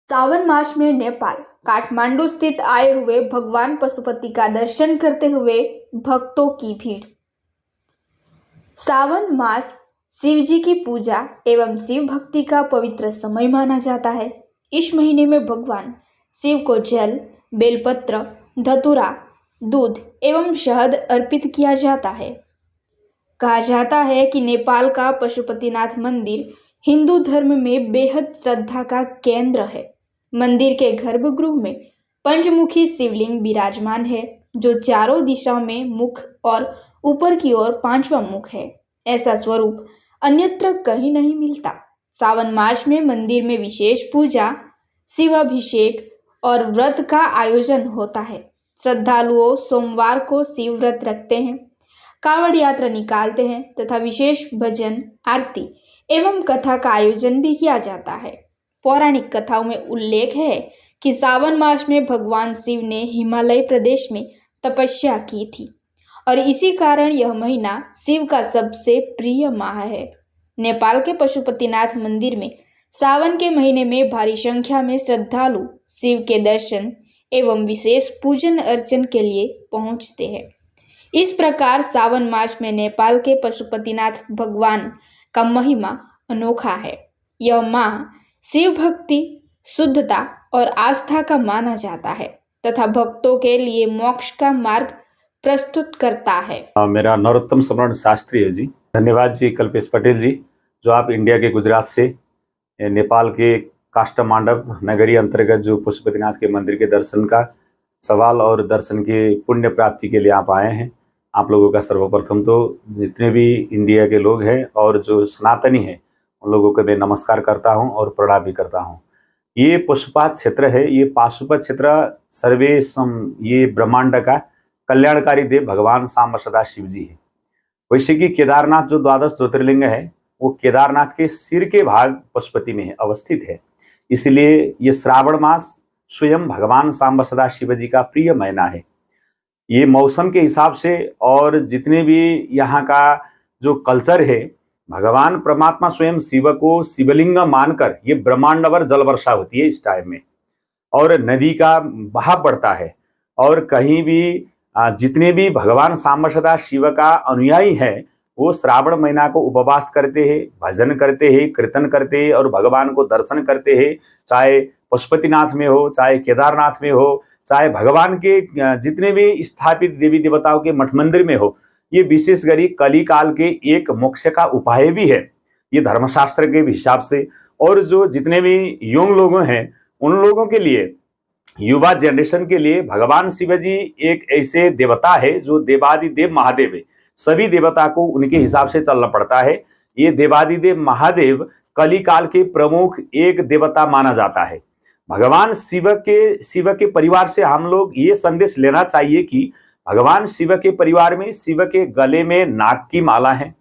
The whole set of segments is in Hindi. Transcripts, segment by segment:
सावन मास में नेपाल काठमांडू स्थित आए हुए भगवान पशुपति का दर्शन करते हुए भक्तों की भीड़। सावन मास शिव जी की पूजा एवं शिव भक्ति का पवित्र समय माना जाता है। इस महीने में भगवान शिव को जल, बेलपत्र, धतूरा, दूध एवं शहद अर्पित किया जाता है। कहा जाता है कि नेपाल का पशुपतिनाथ मंदिर हिंदू धर्म में बेहद श्रद्धा का केंद्र है। मंदिर के गर्भगृह में पंचमुखी शिवलिंग विराजमान है, जो चारों दिशाओं में मुख और ऊपर की ओर पांचवा मुख है। ऐसा स्वरूप अन्यत्र कहीं नहीं मिलता। सावन मास में मंदिर में विशेष पूजा, शिवाभिषेक और व्रत का आयोजन होता है। श्रद्धालुओं सोमवार को शिव व्रत रखते हैं, कांवड़ यात्रा निकालते हैं तथा विशेष भजन, आरती एवं कथा का आयोजन भी किया जाता है। पौराणिक कथाओं में उल्लेख है कि सावन मास में भगवान शिव ने हिमालय प्रदेश में तपस्या की थी और इसी कारण यह महीना शिव का सबसे प्रिय माह है। नेपाल के पशुपतिनाथ मंदिर में सावन के महीने में भारी संख्या में श्रद्धालु शिव के दर्शन एवं विशेष पूजन अर्चन के लिए पहुंचते हैं। इस प्रकार सावन मास में नेपाल के पशुपतिनाथ भगवान का महिमा अनोखा है। यह माह शिव भक्ति, शुद्धता और आस्था का माना जाता है तथा भक्तों के लिए मोक्ष का मार्ग प्रस्तुत करता है। मेरा नरोत्तम समरण शास्त्री है जी। धन्यवाद जी कल्पेश पटेल जी, जो आप इंडिया के गुजरात से नेपाल के काष्ठमांडव नगरी अंतर्गत जो पशुपतिनाथ के मंदिर के दर्शन का सवाल और दर्शन के पुण्य प्राप्ति के लिए आप आए हैं। आप लोगों का सर्वप्रथम तो जितने भी इंडिया के लोग हैं और जो सनातनी हैं उन लोगों को मैं नमस्कार करता हूं और प्रणाम भी करता हूं। ये पुष्पात क्षेत्र है, ये पाशुपत क्षेत्र सर्वेशम, ये ब्रह्मांड का कल्याणकारी देव भगवान सांब सदा शिव जी है। वैसे कि केदारनाथ जो द्वादश ज्योतिर्लिंग है वो केदारनाथ के सिर के भाग पशुपति में अवस्थित है। इसलिए ये श्रावण मास स्वयं भगवान सांब सदा शिव जी का प्रिय महीना है। ये मौसम के हिसाब से और जितने भी यहाँ का जो कल्चर है, भगवान परमात्मा स्वयं शिव को शिवलिंग मानकर ये ब्रह्मांडवर जल वर्षा होती है इस टाइम में, और नदी का बहाव बढ़ता है। और कहीं भी जितने भी भगवान सांब सदा शिव का अनुयायी है वो श्रावण महीना को उपवास करते हैं, भजन करते हैं, कीर्तन करते हैं और भगवान को दर्शन करते हैं। चाहे पशुपतिनाथ में हो, चाहे केदारनाथ में हो, चाहे भगवान के जितने भी स्थापित देवी देवताओं के मठ मंदिर में हो, ये विशेषकर कली काल के एक मोक्ष का उपाय भी है ये धर्मशास्त्र के हिसाब से। और जो जितने भी यंग लोग हैं उन लोगों के लिए, युवा जनरेशन के लिए भगवान शिव जी एक ऐसे देवता है जो देवादिदेव महादेव है। सभी देवता को उनके हिसाब से चलना पड़ता है। ये देवादिदेव महादेव कली काल के प्रमुख एक देवता माना जाता है। भगवान शिव के परिवार से हम लोग ये संदेश लेना चाहिए कि भगवान शिव के परिवार में शिव के गले में नाग की माला है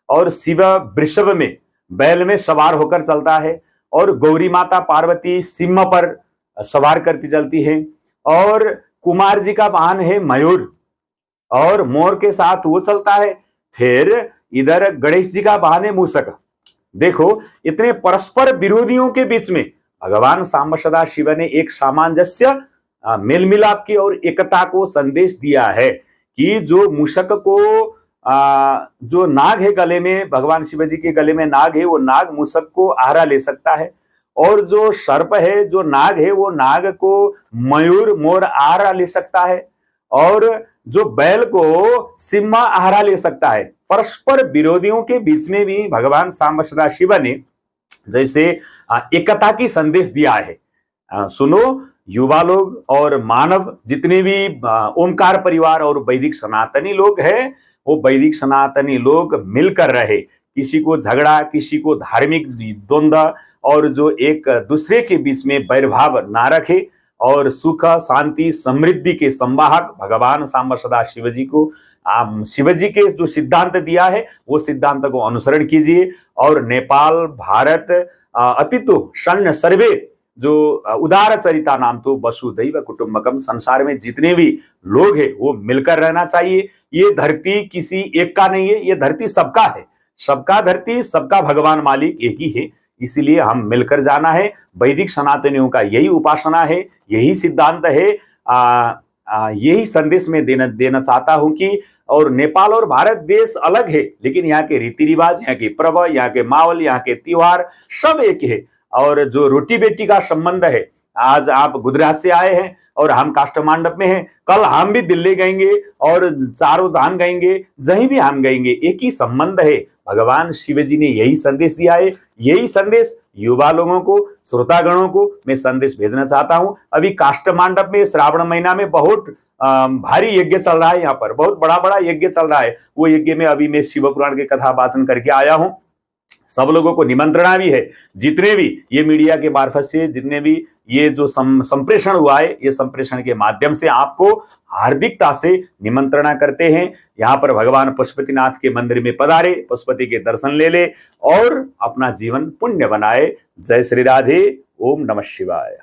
और शिव वृषभ में बैल में सवार होकर चलता है और गौरी माता पार्वती सिंह पर सवार करती चलती है और कुमार जी का वाहन है मयूर और मोर के साथ वो चलता है। फिर इधर गणेश जी का वाहन है मूषक। देखो, इतने परस्पर विरोधियों के बीच में भगवान सांब सदा शिव ने एक सामंजस्य, मेल मिलाप की और एकता को संदेश दिया है कि जो मूषक को जो नाग है गले में, भगवान शिव जी के गले में नाग है, वो नाग मूषक को आहारा ले सकता है और जो सर्प है, जो नाग है, वो नाग को मयूर मोर आहारा ले सकता है और जो बैल को सिंह आहारा ले सकता है। परस्पर विरोधियों के बीच में भी भगवान सांब सदा शिव ने जैसे एकता की संदेश दिया है। सुनो युवा लोग और मानव जितने भी ओमकार परिवार और वैदिक सनातनी लोग हैं, वो वैदिक सनातनी लोग मिलकर रहे, किसी को झगड़ा, किसी को धार्मिक द्वंद्व और जो एक दूसरे के बीच में वैरभाव ना रखे और सुख शांति समृद्धि के संवाहक भगवान सांब सदा शिव जी को शिव जी के जो सिद्धांत दिया है वो सिद्धांत को अनुसरण कीजिए। और नेपाल, भारत अपितु षण् सर्वे जो उदार चरिता नाम तो वसुधैव कुटुंबकम, संसार में जितने भी लोग हैं वो मिलकर रहना चाहिए। ये धरती किसी एक का नहीं है, ये धरती सबका है, सबका धरती, सबका भगवान मालिक एक ही है। इसीलिए हम मिलकर जाना है। वैदिक सनातनियों का यही उपासना है, यही सिद्धांत है। यही संदेश मैं देना चाहता हूं कि और नेपाल और भारत देश अलग है, लेकिन यहाँ के रीति रिवाज, यहाँ के पर्व, यहाँ के माहौल, यहाँ के त्योहार सब एक है। और जो रोटी बेटी का संबंध है, आज आप गुजरात से आए हैं और हम काष्ठमांडव में हैं, कल हम भी दिल्ली गएंगे और चारों धाम गएंगे, जहीं भी हम गएंगे, एक ही संबंध है। भगवान शिव जी ने यही संदेश दिया है। यही संदेश युवा लोगों को, श्रोतागणों को मैं संदेश भेजना चाहता हूं। अभी काष्ठमांडव में श्रावण महीना में बहुत भारी यज्ञ चल रहा है, यहाँ पर बहुत बड़ा बड़ा यज्ञ चल रहा है। वो यज्ञ में अभी मैं शिव पुराण के कथा वाचन करके आया हूं। सब लोगों को निमंत्रणा भी है, जितने भी ये मीडिया के मार्फत से जितने भी ये जो संप्रेषण हुआ है, ये संप्रेषण के माध्यम से आपको हार्दिकता से निमंत्रणा करते हैं। यहाँ पर भगवान पशुपतिनाथ के मंदिर में पधारे, पशुपति के दर्शन ले ले और अपना जीवन पुण्य बनाए। जय श्री राधे। ओम नमः शिवाय।